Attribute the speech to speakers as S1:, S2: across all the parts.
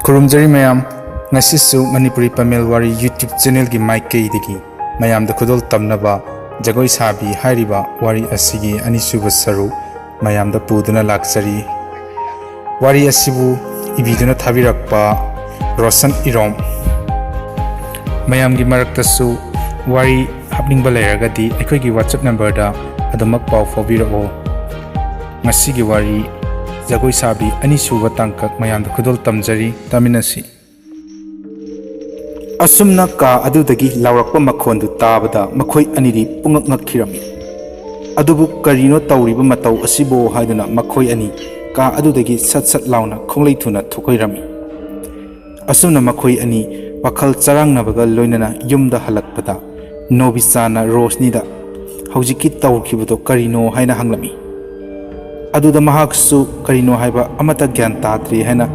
S1: ꯈꯨꯔꯨꯝꯖꯔꯤ ꯃꯌꯥꯝ ꯉꯁꯤꯁꯨ ꯃꯅꯤꯄꯨꯔꯤ ꯄꯃꯦꯜ ꯋꯥꯔꯤ YouTube ꯆꯦꯅꯦꯜꯒꯤ ꯃꯥꯏꯀꯩꯗꯒꯤ ꯃꯌꯥꯝꯗ ꯈꯨꯗꯣꯜ ꯇꯝꯅꯕ ꯖꯒꯣꯏ ꯁꯥꯕꯤ ꯍꯥꯏꯔꯤꯕ ꯋꯥꯔꯤ ꯑꯁꯤꯒꯤ ꯑꯅꯤꯁꯨꯕ ꯁꯔꯨꯛ ꯃꯌꯥꯝꯗ ꯄꯨꯗꯨꯅ ꯂꯥꯛꯆꯔꯤ꯫ ꯋꯥꯔꯤ ꯑꯁꯤꯕꯨ ꯏꯕꯤꯗꯨꯅ ꯊꯥꯕꯤꯔꯛꯄ ꯔꯣꯁꯟ ꯏꯔꯣꯝ꯫ ꯃꯌꯥꯝꯒꯤ ꯃꯔꯛꯇꯁꯨ ꯋꯥꯔꯤ ꯍꯥꯞꯅꯤꯡꯕ ꯂꯩꯔꯒꯗꯤ ꯑꯩꯈꯣꯏꯒꯤ WhatsApp ꯅꯝꯕꯔꯗ ꯑꯗꯨꯃꯛ ꯄꯥꯎ ꯐꯥꯎꯕꯤꯔꯛꯑꯣ꯫ ꯉꯁꯤꯒꯤ ꯋꯥꯔꯤ ꯖꯒꯣꯏ ꯁꯥꯕꯤ ꯑꯅꯤꯁꯨꯕ ꯇꯥꯡꯀꯛ ꯃꯌꯥꯝꯗ ꯈꯨꯗꯣꯜ ꯇꯝꯖꯔꯤ, ꯇꯥꯃꯤꯟꯅꯁꯤ꯫ ꯑꯁꯨꯝꯅ ꯀꯥ ꯑꯗꯨꯗꯒꯤ ꯂꯥꯎꯔꯛꯄ ꯃꯈꯣꯟꯗꯨ ꯇꯥꯕꯗ ꯃꯈꯣꯏ ꯑꯅꯤꯗꯤ ꯄꯨꯡꯉꯛ ꯉꯛꯈꯤꯔꯝꯃꯤ꯫ ꯑꯗꯨꯕꯨ ꯀꯔꯤꯅꯣ ꯇꯧꯔꯤꯕ ꯃꯇꯧ ꯑꯁꯤꯕꯨ ꯍꯥꯏꯗꯨꯅ ꯃꯈꯣꯏ ꯑꯅꯤ ꯀꯥ ꯑꯗꯨꯗꯒꯤ ꯁꯠ ꯁꯠ ꯂꯥꯎꯅ ꯈꯣꯡꯂꯩ ꯊꯨꯅ ꯊꯣꯛꯈꯤꯔꯝꯃꯤ꯫ ꯑꯁꯨꯝꯅ ꯃꯈꯣꯏ ꯑꯅꯤ ꯋꯥꯈꯜ ꯆꯔꯥꯡꯅꯕꯒ ꯂꯣꯏꯅꯅ ꯌꯨꯝꯗ ꯍꯜꯂꯛꯄꯗ ꯅꯣꯕꯤꯆꯥꯅ ꯔꯣꯁꯅꯤꯗ ꯍꯧꯖꯤꯛꯀꯤ ꯇꯧꯈꯤꯕꯗꯣ ꯀꯔꯤꯅꯣ ꯍꯥꯏꯅ ꯍꯪꯂꯝꯃꯤ꯫ ꯑꯗꯨꯗ ꯃꯍꯥꯛꯁꯨ ꯀꯔꯤꯅꯣ ꯍꯥꯏꯕ ꯑꯃꯠꯇ ꯒ꯭ꯌꯥꯟ ꯇꯥꯗ꯭ꯔꯤ ꯍꯥꯏꯅ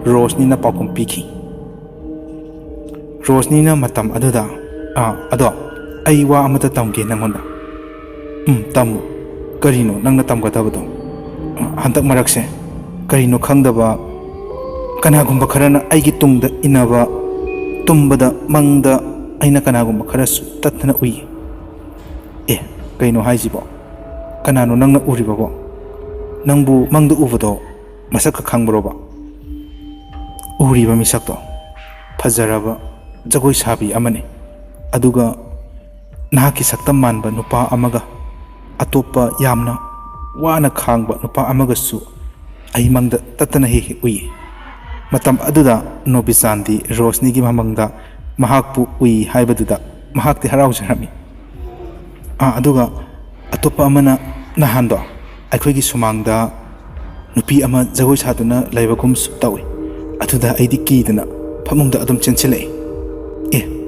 S1: ꯔꯣꯁꯅꯤꯅ ꯄꯥꯎꯈꯨꯝ ꯄꯤꯈꯤ꯫ ꯔꯣꯁꯅꯤꯅ ꯃꯇꯝ ꯑꯗꯨꯗ ꯑꯗꯣ ꯑꯩ ꯋꯥ ꯑꯃꯠꯇ ꯇꯝꯒꯦ ꯅꯪꯉꯣꯟꯗ꯫ ꯇꯝꯃꯨ꯫ ꯀꯔꯤꯅꯣ ꯅꯪꯅ ꯇꯝꯒꯗꯕꯗꯣ? ꯍꯟꯗꯛ ꯃꯔꯛꯁꯦ ꯀꯔꯤꯅꯣ ꯈꯪꯗꯕ ꯀꯅꯥꯒꯨꯝꯕ ꯈꯔꯅ ꯑꯩꯒꯤ ꯇꯨꯡꯗ ꯏꯟꯅꯕ, ꯇꯨꯝꯕꯗ ꯃꯪꯗ ꯑꯩꯅ ꯀꯅꯥꯒꯨꯝꯕ ꯈꯔꯁꯨ ꯇꯠꯇꯅ ꯎꯏ꯫ ꯀꯩꯅꯣ ꯍꯥꯏꯁꯤꯕꯣ? ꯀꯅꯥꯅꯣ ꯅꯪꯅ ꯎꯔꯤꯕꯕꯣ? ꯅꯪꯕꯨ ꯃꯪꯗ ꯎꯕꯗꯣ ꯃꯁꯛꯀ ꯈꯪꯕ꯭ꯔꯣꯕ? ꯎꯔꯤꯕ ꯃꯤꯁꯛꯇꯣ ꯐꯖꯔꯕ ꯖꯒꯣꯏ ꯁꯥꯕꯤ ꯑꯃꯅꯤ, ꯑꯗꯨꯒ ꯅꯍꯥꯛꯀꯤ ꯁꯛꯇꯝ ꯃꯥꯟꯕ ꯅꯨꯄꯥ ꯑꯃꯒ ꯑꯇꯣꯞꯄ ꯌꯥꯝꯅ ꯋꯥꯅ ꯈꯥꯡꯕ ꯅꯨꯄꯥ ꯑꯃꯒꯁꯨ ꯑꯩ ꯃꯪꯗ ꯇꯠꯇꯅ ꯍꯦꯛ ꯍꯦꯛ ꯎꯏ꯫ ꯃꯇꯝ ꯑꯗꯨꯗ ꯅꯣꯕꯤꯆꯥꯟꯗꯤ ꯔꯣꯁꯅꯤꯒꯤ ꯃꯃꯪꯗ ꯃꯍꯥꯛꯄꯨ ꯎꯏ ꯍꯥꯏꯕꯗꯨꯗ ꯃꯍꯥꯛꯇꯤ ꯍꯔꯥꯎꯖꯔꯝꯃꯤ꯫ ꯑꯗꯨꯒ ꯑꯇꯣꯞꯄ ꯑꯃꯅ ꯅꯍꯥꯟꯗꯣ ꯑꯩꯈꯣꯏꯒꯤ ꯁꯨꯃꯥꯡꯗ ꯅꯨꯄꯤ ꯑꯃ ꯖꯒꯣꯏ ꯁꯥꯗꯨꯅ ꯂꯩꯕꯒꯨꯝꯁꯨ ꯇꯧꯏ꯫ ꯑꯗꯨꯗ ꯑꯩꯗꯤ ꯀꯤꯗꯅ ꯐꯃꯨꯡꯗ ꯑꯗꯨꯝ ꯆꯦꯟꯁꯤꯜꯂꯛꯏ꯫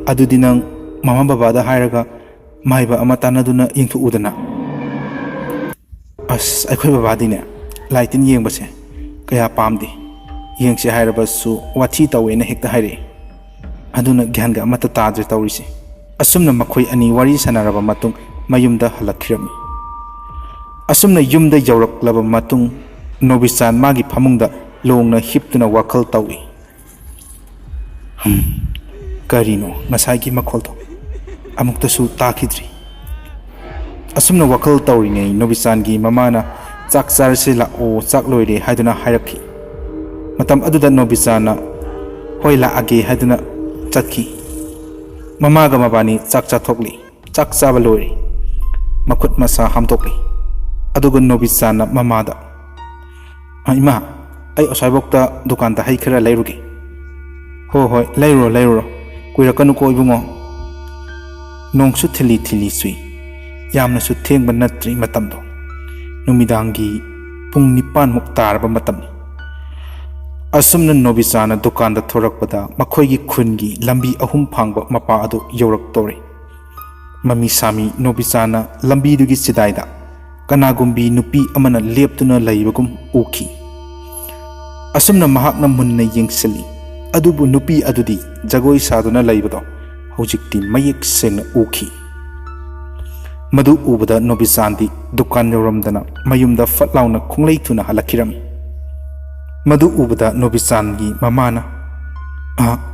S1: ꯑꯗꯨꯗꯤ ꯅꯪ ꯃꯃꯥ ꯕꯕꯥꯗ ꯍꯥꯏꯔꯒ ꯃꯥꯏꯕ ꯑꯃ ꯇꯥꯟꯅꯗꯨꯅ ꯌꯦꯡꯊꯣꯛꯎꯗꯅ꯫ ꯑꯩꯈꯣꯏ ꯕꯕꯥꯗꯤꯅꯦ ꯂꯥꯏ ꯇꯤꯟ ꯌꯦꯡꯕꯁꯦ ꯀꯌా ꯄꯥꯝꯗꯦ, ꯌꯦꯡꯁꯦ ꯍꯥꯏꯔꯕꯁꯨ ꯋꯥꯊꯤ ꯇꯧꯋꯦꯅ ꯍꯦꯛꯇ ꯍꯥꯏꯔꯛꯏ꯫ ꯑꯗꯨꯅ ꯒ꯭ꯌꯥꯟꯒ ꯑꯃꯠꯇ ꯇꯥꯗ꯭ꯔꯦ ꯇꯧꯔꯤꯁꯦ꯫ ꯑꯁꯨꯝꯅ ꯃꯈꯣꯏ ꯑꯅꯤ ꯋꯥꯔꯤ ꯁꯥꯟꯅꯔꯕ ꯃꯇꯨꯡ ꯃꯌꯨꯝꯗ ꯍꯜꯂꯛꯈꯤꯔꯝꯃꯤ꯫ ꯑꯁꯨꯝꯅ ꯌꯨꯝꯗ ꯌꯧꯔꯛꯂꯕ ꯃꯇꯨꯡ ꯅꯣꯕꯤꯆꯥꯟ ꯃꯥꯒꯤ ꯐꯃꯨꯡꯗ ꯂꯣꯡꯅ ꯍꯤꯞꯇꯨꯅ ꯋꯥꯈꯜ ꯇꯧꯏ꯫ ꯀꯔꯤꯅꯣ ꯉꯁꯥꯏꯒꯤ ꯃꯈꯣꯜꯗꯣ? ꯑꯃꯨꯛꯇꯁꯨ ꯇꯥꯈꯤꯗ꯭ꯔꯤ꯫ ꯑꯁꯨꯝꯅ ꯋꯥꯈꯜ ꯇꯧꯔꯤꯉꯩ ꯅꯣꯕꯤꯆꯥꯟꯒꯤ ꯃꯃꯥꯅ ꯆꯥꯛ ꯆꯥꯔꯁꯤ ꯂꯥꯛꯑꯣ, ꯆꯥꯛ ꯂꯣꯏꯔꯦ ꯍꯥꯏꯗꯨꯅ ꯍꯥꯏꯔꯛꯈꯤ꯫ ꯃꯇꯝ ꯑꯗꯨꯗ ꯅꯣꯕꯤꯆꯥꯟꯅ ꯍꯣꯏ ꯂꯥꯛꯑꯒꯦ ꯍꯥꯏꯗꯨꯅ ꯆꯠꯈꯤ꯫ ꯃꯃꯥꯒ ꯃꯕꯥꯅꯤ ꯆꯥꯛ ꯆꯥꯊꯣꯛꯂꯤ꯫ ꯆꯥꯛ ꯆꯥꯕ ꯂꯣꯏꯔꯦ, ꯃꯈꯨꯠ ꯃꯁꯥ ꯍꯥꯝꯗꯣꯛꯂꯤ꯫ ꯑꯗꯨꯒ ꯅꯣꯕꯤꯆꯥꯟꯅ ꯃꯃꯥꯗ ꯏꯃꯥ, ꯑꯩ ꯑꯁ꯭ꯋꯥꯏꯕꯣꯛꯇ ꯗꯨꯀꯥꯟꯗ ꯍꯩ ꯈꯔ ꯂꯩꯔꯨꯒꯦ꯫ ꯍꯣꯏ ꯂꯩꯔꯨꯔꯣ, ꯀꯨꯏꯔꯛꯀꯅꯨꯀꯣ ꯏꯕꯨꯡꯉꯣ꯫ ꯅꯣꯡꯁꯨ ꯊꯤꯜꯂꯤ ꯊꯤꯜꯂꯤ ꯆꯨꯏ꯫ ꯌꯥꯝꯅꯁꯨ ꯊꯦꯡꯕ ꯅꯠꯇ꯭ꯔꯤ ꯃꯇꯝꯗꯣ꯫ ꯅꯨꯃꯤꯗꯥꯡꯒꯤ ꯄꯨꯡ 9ꯃꯨꯛ ꯇꯥꯔꯕ ꯃꯇꯝꯅꯤ꯫ ꯑꯁꯨꯝꯅ ꯅꯣꯕꯤꯆꯥꯟꯅ ꯗꯨꯀꯥꯟꯗ ꯊꯣꯔꯛꯄꯗ ꯃꯈꯣꯏꯒꯤ ꯈꯨꯟꯒꯤ ꯂꯝꯕꯤ 3 ꯐꯥꯡꯕ ꯃꯄꯥ ꯑꯗꯨ ꯌꯧꯔꯛꯇꯧꯔꯦ꯫ ꯃꯃꯤ ꯁꯥꯃꯤ ꯅꯣꯕꯤꯆꯥꯟꯅ ꯂꯝꯕꯤꯗꯨꯒꯤ ꯆꯤꯗꯥꯏꯗ ꯀꯅꯥꯒꯨꯝꯕꯤ ꯅꯨꯄꯤ ꯑꯃꯅ ꯂꯦꯞꯇꯨꯅ ꯂꯩꯕꯒꯨꯝ ꯎꯈꯤ꯫ ꯑꯁꯨꯝꯅ ꯃꯍꯥꯛꯅ ꯃꯨꯟꯅ ꯌꯦꯡꯁꯤꯜꯂꯤ꯫ ꯑꯗꯨꯕꯨ ꯅꯨꯄꯤ ꯑꯗꯨꯗꯤ ꯖꯒꯣꯏ ꯁꯥꯗꯨꯅ ꯂꯩꯕꯗꯣ ꯍꯧꯖꯤꯛꯇꯤ ꯃꯌꯦꯛ ꯁꯦꯡꯅ ꯎꯈꯤ꯫ ꯃꯗꯨ ꯎꯕꯗ ꯅꯣꯕꯤꯆꯥꯟꯗꯤ ꯗꯨꯀꯥꯟ ꯌꯧꯔꯝꯗꯅ ꯃꯌꯨꯝꯗ ꯐꯠ ꯂꯥꯎꯅ ꯈꯣꯡꯂꯩ ꯊꯨꯅ ꯍꯜꯂꯛꯈꯤꯔꯝꯃꯤ꯫ ꯃꯗꯨ ꯎꯕꯗ ꯅꯣꯕꯤꯆꯥꯟꯒꯤ ꯃꯃꯥꯅ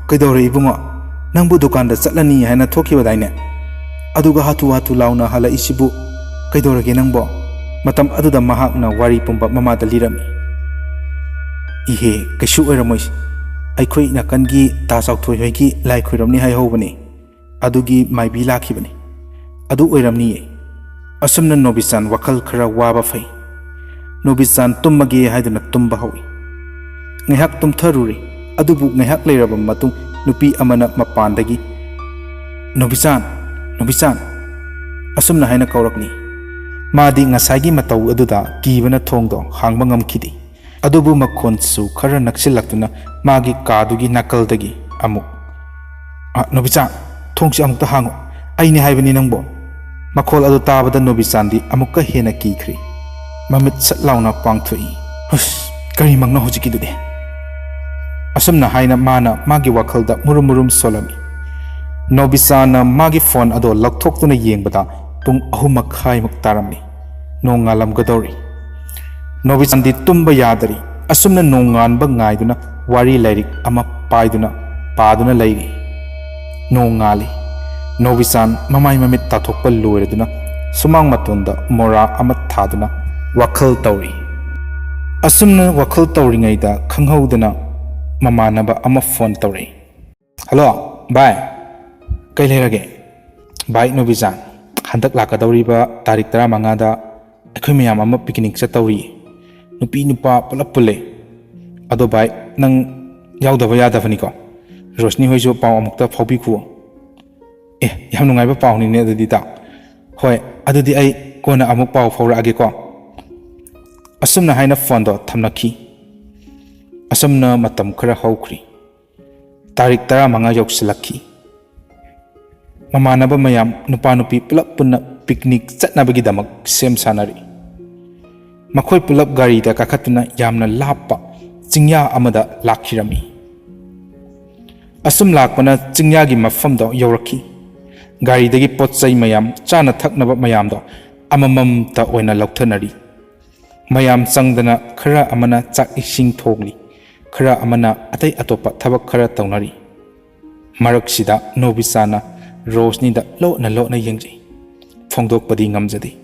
S1: ꯀꯩꯗꯧꯔꯦ ꯏꯕꯨꯡꯉꯣ? ꯅꯪꯕꯨ ꯗꯨꯀꯥꯟꯗ ꯆꯠꯂꯅꯤ ꯍꯥꯏꯅ ꯊꯣꯛꯈꯤꯕꯗꯥꯏꯅꯦ? ꯑꯗꯨꯒ ꯍꯥꯊꯨ ꯍꯥꯊꯨ ꯂꯥꯎꯅ ꯍꯜꯂꯛꯏꯁꯤꯕꯨ ꯀꯩꯗꯧꯔꯒꯦ ꯅꯪꯕꯣ? ꯃꯇꯝ ꯑꯗꯨꯗ ꯃꯍꯥꯛꯅ ꯋꯥꯔꯤ ꯄꯨꯝꯕ ꯃꯃꯥꯗ ꯂꯤꯔꯝꯃꯤ꯫ ꯏꯍꯦ, ꯀꯩꯁꯨ ꯑꯣꯏꯔꯝꯃꯣꯏ꯫ ꯑꯩꯈꯣꯏ ꯅꯥꯀꯟꯒꯤ ꯇꯥ ꯆꯥꯎꯊꯣꯏ ꯍꯣꯏꯒꯤ ꯂꯥꯏ ꯈꯣꯏꯔꯝꯅꯤ ꯍꯥꯏꯍꯧꯕꯅꯤ, ꯑꯗꯨꯒꯤ ꯃꯥꯏꯕꯤ ꯂꯥꯛꯈꯤꯕꯅꯤ, ꯑꯗꯨ ꯑꯣꯏꯔꯝꯅꯤꯌꯦ꯫ ꯑꯁꯨꯝꯅ ꯅꯣꯕꯤꯆꯥꯟ ꯋꯥꯈꯜ ꯈꯔ ꯋꯥꯕ ꯐꯩ꯫ ꯅꯣꯕꯤꯆꯥꯟ ꯇꯨꯝꯃꯒꯦ ꯍꯥꯏꯗꯨꯅ ꯇꯨꯝꯕ ꯍꯧꯏ꯫ ꯉꯥꯏꯍꯥꯛ ꯇꯨꯝꯊꯔꯨꯔꯦ꯫ ꯑꯗꯨꯕꯨ ꯉꯥꯏꯍꯥꯛ ꯂꯩꯔꯕ ꯃꯇꯨꯡ ꯅꯨꯄꯤ ꯑꯃꯅ ꯃꯄꯥꯟꯗꯒꯤ ꯅꯣꯕꯤꯆꯥꯟ ꯑꯁꯨꯝꯅ ꯍꯥꯏꯅ ꯀꯧꯔꯛꯂꯤ꯫ ꯃꯥꯗꯤ ꯉꯁꯥꯏꯒꯤ ꯃꯇꯧ ꯑꯗꯨꯗ ꯀꯤꯕꯅ ꯊꯣꯡꯗꯣ ꯍꯥꯡꯕ ꯉꯝꯈꯤꯗꯦ꯫ ꯑꯗꯨꯕꯨ ꯃꯈꯣꯟꯁꯨ ꯈꯔ ꯅꯛꯁꯤꯜꯂꯛꯇꯨꯅ ꯃꯥꯒꯤ ꯀꯥꯗꯨꯒꯤ ꯅꯥꯀꯜꯗꯒꯤ ꯑꯃꯨꯛ ꯅꯣꯕꯤꯆꯥꯟ, ꯊꯣꯡꯁꯤ ꯑꯃꯨꯛꯇ ꯍꯥꯡꯉꯨ, ꯑꯩꯅꯦ ꯍꯥꯏꯕꯅꯤ ꯅꯪꯕꯣ꯫ ꯃꯈꯣꯜ ꯑꯗꯨ ꯇꯥꯕꯗ ꯅꯣꯕꯤꯆꯥꯟꯗꯤ ꯑꯃꯨꯛꯀ ꯍꯦꯟꯅ ꯀꯤꯈ꯭ꯔꯦ꯫ ꯃꯃꯤꯠ ꯁꯠ ꯂꯥꯎꯅ ꯄꯥꯡꯊꯣꯛꯏ꯫ ꯀꯔꯤ ꯃꯪꯅꯣ ꯍꯧꯖꯤꯛꯀꯤꯗꯨꯗꯤ? ꯑꯁꯨꯝꯅ ꯍꯥꯏꯅ ꯃꯥꯅ ꯃꯥꯒꯤ ꯋꯥꯈꯜꯗ ꯃꯨꯔꯨꯝ ꯃꯨꯔꯨꯝ ꯁꯣꯜꯂꯝꯃꯤ꯫ ꯅꯣꯕꯤꯆꯥꯟꯅ ꯃꯥꯒꯤ ꯐꯣꯟ ꯑꯗꯣ ꯂꯧꯊꯣꯛꯇꯨꯅ ꯌꯦꯡꯕꯗ ꯄꯨꯡ 3:30ꯃꯨꯛ ꯇꯥꯔꯝꯃꯤ꯫ ꯅꯣꯡ ꯉꯥꯜꯂꯝꯒꯗꯧꯔꯤ꯫ ꯅꯣꯕꯤꯆꯥꯟꯗꯤ ꯇꯨꯝꯕ ꯌꯥꯗꯔꯤ꯫ ꯑꯁꯨꯝꯅ ꯅꯣꯡꯉꯥꯟꯕ ꯉꯥꯏꯗꯨꯅ wari lairik ama paiduna leiri. Nong ngali. Novisan mamai mamit tathokpa loiraduna sumang matunda mora ama thaduna wakhal tauri. Asumna wakhal tauringaida khanghaudana mamanaba ama phone tauri. Hello, bye. Kai lerage? Bye Novisan. Handak lakadawriba tarik 15 da akhoi mayam ama picnic sa tauri. Nupi nupa pulap pule. Ado bye nang yaudaba yadabani ko. Rosni hoiso paw amukta phaubi ku. Yam nungaiba paw ni ne adudi ta. Hoi, adudi ai kona amuk paw phawrage ko. Asumna haina phone do thamnakhi. Asumna matam khara hawkhri. Tarik 15 yoksilakhi. Mamanaba mayam nupa nupi pulap punna picnic chatnabagi damak sem sanari. Makhoi pulap gari da kakhatuna yamna lappa chingya amada lakhirami. Asum lakpana chingya gi mafam do yorakhi. Gari dagi potsai mayam chana thaknaba mayam do amamam ta oina lauthanari. Mayam changdana khara amana chak ising thogli. Khara amana atai atopa thabak khara taunari. Maraksida Novisana Rosni da lo na yengjai. Phongdok padi ngamjadi.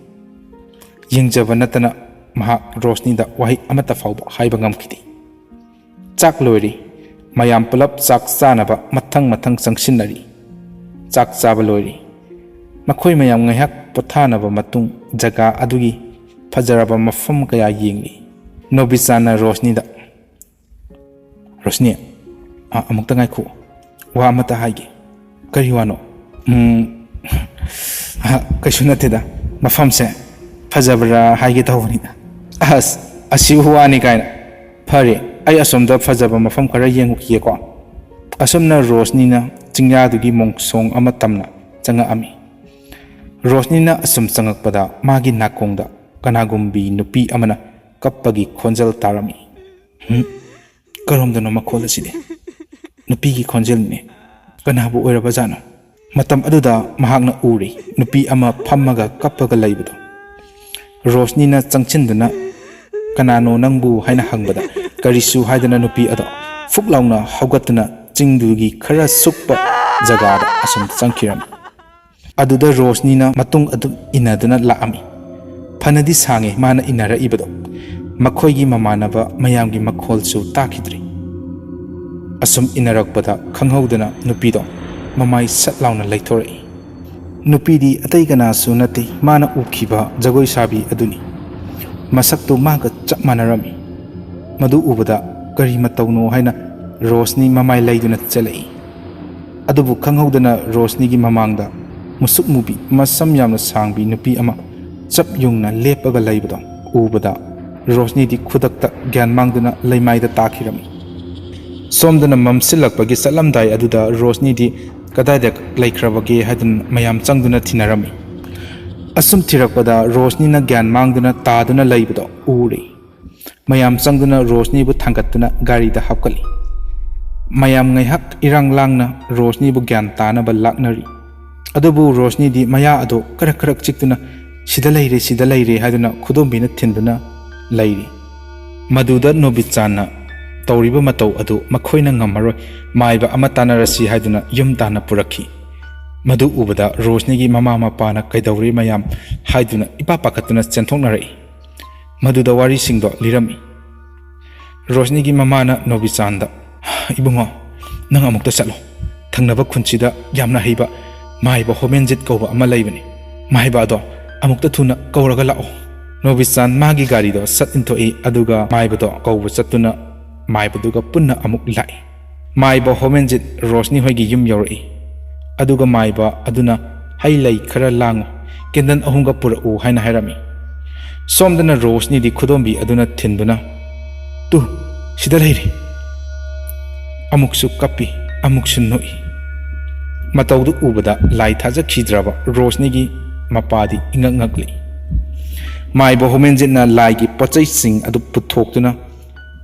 S1: Yengjaba natana mahak Rosni da wahi amata fawba haiba ngamkhidi. Chak loiri. Mayam pulap chak chanaba mathang sangsinari. Chak chaba loiri. Makhoi mayam ngaihak pothanaba matung jaga adugi fajaraba mafam kaya yengli. Novisana Rosni da. Rosni, amukta ngaikhu. Wa amata haige. Kari wano. Kaisu natida. Mafamse fajabra haige tawbanida. Asi huwani kaina. Phari ai asomda fajaba mafam khara yengukiye ko. Asomna Rosnina chingya dugi mongsong ama tamna changa ami. Rosnina asum changakpada magi nakongda kanagumbi nupi amana kappagi khonjal tarami. Karomdano makhol aside. Nupi gi khonjal ne. Kanabu oiraba jano. Matam aduda mahakna uri nupi ama phammaga kappaga laibado. Rosnina changchinduna kanano nangbu haina hangbada karisu haidana nupi ado fuklauna haugatuna chingdugi khara sukpa jagada asum changkiram. Aduda Rosnina matung adu inaduna laami. Phanadi sange mana inara ibado. Makhoigi mamanaba mayamgi makholsu takhidri. Asum inarakpada khanghaudana nupido mamai satlauna laithori. Nupidi atai kanasu nate mana ukhiba jagoi sabi aduni. Masakto maga chap manarami. Madu ubada kari matauno haina Rosni mamai laiduna chalai. Adubu khanghaudana Rosni gi mamangda musuk mubi masam yamna sangbi nupi ama chap yungna lepaga laibado ubada Rosni di khudakta gyan mangduna laimaida takhirami. Somdana mamsilakpagi salamdai aduda Rosni di kadaidak laikhrabage hadun mayam changduna thinarami. Asum thirakpada Rosni na gyan mangduna taduna laibado uri. Mayam changduna Rosni bu thangatuna gari da hapkali. Mayam ngaihak irang langna Rosni bu gyan tana ba laknari. Adubu Rosni di maya ado karak chiktuna sida leire haduna khudombina thinduna lairi. Maduda Novichana Tauriba matau adu makhoina ngamaroi maiba ama tanarasi haiduna yum tana purakhi. Madu ubada Rosni gi mama mapana kaidawri mayam haiduna ipa pakatuna chenthoknarai. Maduda wari singdo lirami. Rosni gi mama na Novichanda ibungo nang amukta chalo. Thangnaba khunchida yamna heiba maiba homenjit koba ama laibani. Maiba do amukta thuna kauraga lao. Novichan magi gari do sat intoi aduga maiba do kauba chatuna Maibaduga punna amuk lai. Maiba homenjit Rosni hoigi yum yorai. Aduga maiba aduna hailai khara lango kendan ahunga pura u haina hairami. Somdana Rosni di khudombi aduna thinduna. Tu sida leire. Amuksu kapi amuksu noi. Mataudu ubada lai thaja khidraba Rosni gi mapadi ingangakli. Maiba homenjit na lai gi pochai sing adu puthokduna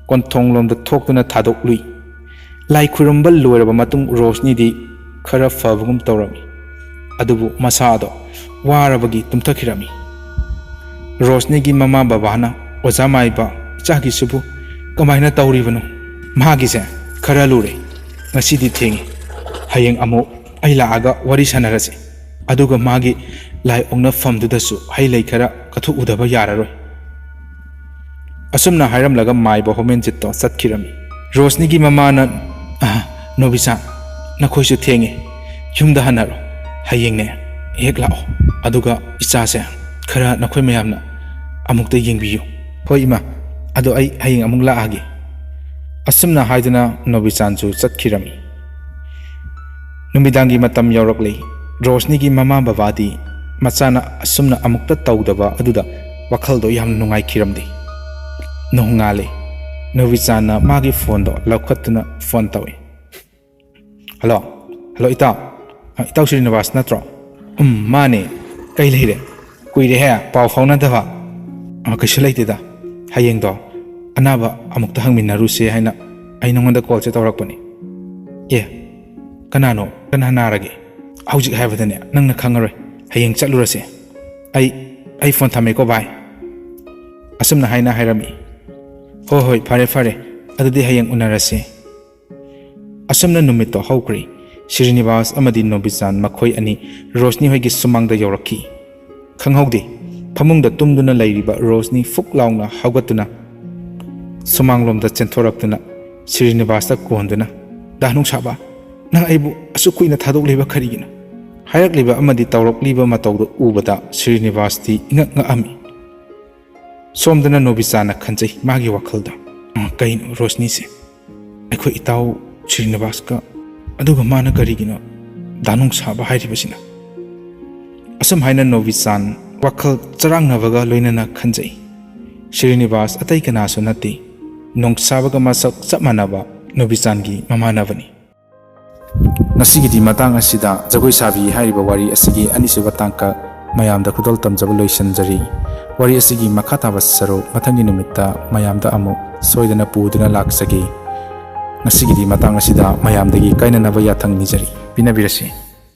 S1: Konthong lom da thokduna thadok lui. Lai khurambal loiraba matung Rosni di khara fabagum tawrami. Adubu masado warabagi tumthakirami. Rosni gi mama babana oza maiba chagi subu kamaina tawribano. ꯃꯍꯥꯛꯀꯤꯁꯦ ꯈꯔ ꯂꯨꯔꯦ ꯉꯁꯤꯗꯤ ꯊꯦꯡꯉꯤ ꯍꯌꯦꯡ ꯑꯃꯨꯛ ꯑꯩ ꯂꯥꯛꯑꯒ ꯋꯥꯔꯤ ꯁꯥꯟꯅꯔꯁꯤ ꯑꯗꯨꯒ ꯃꯥꯒꯤ ꯂꯥꯏ ꯑꯣꯛꯅꯐꯝꯗꯨꯗꯁꯨ ꯍꯩ ꯂꯩ ꯈꯔ ꯀꯠꯊꯣꯛꯎꯗꯕ ꯌꯥꯔꯔꯣꯏ ꯑꯁꯨꯝꯅ ꯍꯥꯏꯔꯝꯂꯒ ꯃꯥꯏꯕ ꯍꯣꯃꯦꯟꯖꯤꯠꯇꯣ ꯆꯠꯈꯤꯔꯝꯃꯤ ꯔꯣꯁꯅꯤꯒꯤ ꯃꯃꯥꯅ ꯅꯣꯕꯤꯆꯥꯟ ꯅꯈꯣꯏꯁꯨ ꯊꯦꯡꯉꯦ ꯌꯨꯝꯗ ꯍꯟꯅꯔꯣ ꯍꯌꯦꯡꯅꯦ ꯍꯦꯛ ꯂꯥꯛꯑꯣ ꯑꯗꯨꯒ ꯏꯆꯥꯁꯦ ꯈꯔ ꯅꯈꯣꯏ ꯃꯌꯥꯝꯅ ꯑꯃꯨꯛꯇ ꯌꯦꯡꯕꯤꯌꯨ ꯍꯣꯏ ꯏꯃꯥ ꯑꯗꯣ ꯑꯩ ꯍꯌꯦꯡ ꯑꯃꯨꯛ ꯂꯥꯛꯑꯒꯦ ꯑꯁꯨꯝꯅ ꯍꯥꯏꯗꯨꯅ ꯅꯣꯕꯤꯆꯥꯟꯁꯨ ꯆꯠꯈꯤꯔꯝꯃꯤ ꯅꯨꯃꯤꯗꯥꯡꯒꯤ ꯃꯇꯝ ꯌꯧꯔꯛꯂꯤ ꯔꯣꯁꯅꯤꯒꯤ ꯃꯃꯥ ꯕꯕꯥꯗꯤ ꯃꯆꯥꯅ ꯑꯁꯨꯝꯅ ꯑꯃꯨꯛꯇ ꯇꯧꯗꯕ ꯑꯗꯨꯗ ꯋꯥꯈꯜꯗꯣ ꯌꯥꯝꯅ ꯅꯨꯡꯉꯥꯏꯈꯤꯔꯝꯗꯦ ꯅꯣꯡꯉꯥꯜꯂꯦ ꯅꯣꯕꯤꯆꯥꯟꯅ ꯃꯥꯒꯤ ꯐꯣꯟꯗꯣ ꯂꯧꯈꯠꯇꯨꯅ ꯐꯣꯟ ꯇꯧꯏ ꯍꯜꯂꯣ ꯍꯜꯂꯣ ꯏꯇꯥꯎ ꯏꯇꯥꯎ ꯁ꯭ꯔꯤꯅꯤꯋꯥꯁ ꯅꯠꯇ꯭ꯔꯣ ꯃꯥꯅꯦ ꯀꯩ ꯂꯩꯔꯦ ꯀꯨꯏꯔꯦꯍꯦ ꯄꯥꯎ ꯐꯥꯎꯅꯗꯕ ꯀꯩꯁꯨ ꯂꯩꯇꯦꯗ ꯍꯌꯦꯡꯗꯣ ꯑꯅꯥꯕ ꯑꯃꯨꯛꯇ ꯍꯪꯃꯤꯟꯅꯔꯨꯁꯦ ꯍꯥꯏꯅ ꯑꯩ ꯅꯉꯣꯟꯗ ꯀꯣꯜꯁꯦ ꯇꯧꯔꯛꯄꯅꯤ ꯑꯦ ꯀꯅꯥꯅꯣ ꯀꯅꯥ ꯅꯥꯔꯒꯦ ꯍꯧꯖꯤꯛ ꯍꯥꯏꯕꯗꯅꯦ ꯅꯪꯅ ꯈꯪꯉꯔꯣꯏ ꯍꯌꯦꯡ ꯆꯠꯂꯨꯔꯁꯦ ꯑꯩ ꯐꯣꯟ ꯊꯝꯃꯦꯀꯣ ꯚꯥꯏ ꯑꯁꯨꯝꯅ ꯍꯥꯏꯔꯝꯃꯤ ꯍꯣꯏ ꯍꯣꯏ ꯐꯔꯦ ꯐꯔꯦ ꯑꯗꯨꯗꯤ ꯍꯌꯦꯡ ꯎꯅꯔꯁꯦ ꯑꯁꯨꯝꯅ ꯅꯨꯃꯤꯠꯇꯣ ꯍꯧꯈ꯭ꯔꯦ ꯁ꯭ꯔꯤꯅꯤꯋꯥꯁ ꯑꯃꯗꯤ ꯅꯣꯕꯤꯆꯥꯟ ꯃꯈꯣꯏ ꯑꯅꯤ ꯔꯣꯁꯅꯤ ꯍꯣꯏꯒꯤ ꯁꯨꯃꯥꯡꯗ ꯌꯧꯔꯛꯈꯤ ꯈꯪꯍꯧꯗꯦ ꯐꯃꯨꯡꯗ ꯇꯨꯝꯗꯨꯅ ꯂꯩꯔꯤꯕ ꯔꯣꯁꯅꯤ ꯐꯨꯛ ꯂꯥꯎꯅ ꯍꯧꯒꯠꯇꯨꯅ ꯁꯨꯃꯥꯡꯂꯣꯝꯗ ꯆꯦꯟꯊꯣꯔꯛꯇꯨꯅ ꯁ꯭ꯔꯤꯅꯤꯋꯥꯁꯇ ꯀꯣꯟꯗꯨꯅ ꯗꯥ ꯅꯨꯡꯁꯥꯕ ꯅꯪ ꯑꯩꯕꯨ ꯑꯁꯨꯛ ꯀꯨꯏꯅ ꯊꯥꯗꯣꯛꯂꯤꯕ ꯀꯔꯤꯒꯤꯅꯣ ꯍꯥꯏꯔꯛꯂꯤꯕ ꯑꯃꯗꯤ ꯇꯧꯔꯛꯂꯤꯕ ꯃꯇꯧꯗꯨ ꯎꯕꯗ ꯁ꯭ꯔꯤꯅꯤꯋꯥꯁꯇꯤ ꯏꯉꯛ ꯉꯛꯑꯝꯃꯤ ꯁꯣꯝꯗꯅ ꯅꯣꯕꯤꯆꯥꯟꯅ ꯈꯟꯖꯩ ꯃꯥꯒꯤ ꯋꯥꯈꯜꯗ ꯀꯩꯅꯣ ꯔꯣꯁꯅꯤꯁꯦ ꯑꯩꯈꯣꯏ ꯏꯇꯥꯎ ꯁ꯭ꯔꯤꯅꯤꯋꯥꯁꯀ ꯑꯗꯨꯒ ꯃꯥꯅ ꯀꯔꯤꯒꯤꯅꯣ ꯗꯥ ꯅꯨꯡꯁꯥꯕ ꯍꯥꯏꯔꯤꯕꯁꯤꯅ ꯑꯁꯨꯝ ꯍꯥꯏꯅ ꯅꯣꯕꯤꯆꯥꯟ ꯋꯥꯈꯜ ꯆꯔꯥꯡꯅꯕꯒ ꯂꯣꯏꯅꯅ ꯈꯟꯖꯩ ꯁ꯭ꯔꯤꯅꯤꯋꯥꯁ ꯑꯇꯩ ꯀꯅꯥꯁꯨ ꯅꯠꯇꯦ ꯅꯣꯡꯁꯥꯕꯒ ꯃꯁꯛ ꯆꯞ ꯃꯥꯟꯅꯕ ꯅꯣꯕꯤꯆꯥꯟꯒꯤ ꯃꯃꯥꯟꯅꯕꯅꯤ ꯉꯁꯤꯒꯤꯗꯤ ꯃꯇꯥꯡ ꯑꯁꯤꯗ ꯖꯒꯣꯏ ꯁꯥꯕꯤ ꯍꯥꯏꯔꯤꯕ ꯋꯥꯔꯤ ꯑꯁꯤꯒꯤ ꯑꯅꯤꯁꯨꯕ ꯇꯥꯡꯀꯛ ꯃꯌꯥꯝꯗ ꯈꯨꯗꯣꯜ ꯇꯝꯖꯕ ꯂꯣꯏꯁꯤꯟꯖꯔꯤ ꯋꯥꯔꯤ ꯑꯁꯤꯒꯤ ꯃꯈꯥ ꯇꯥꯕ ꯁꯔꯨꯛ ꯃꯊꯪꯒꯤ ꯅꯨꯃꯤꯠꯇ ꯃꯌꯥꯝꯗ ꯑꯃꯨꯛ ꯁꯣꯏꯗꯅ ꯄꯨꯗꯨꯅ ꯂꯥꯛꯆꯒꯦ ꯉꯁꯤꯒꯤꯗꯤ ꯃꯇꯥꯡ ꯑꯁꯤꯗ ꯃꯌꯥꯝꯗꯒꯤ ꯀꯥꯏꯅꯅꯕ ꯌꯥꯊꯪ ꯅꯤꯖꯔꯤ ꯄꯤꯅꯕꯤꯔꯁꯤ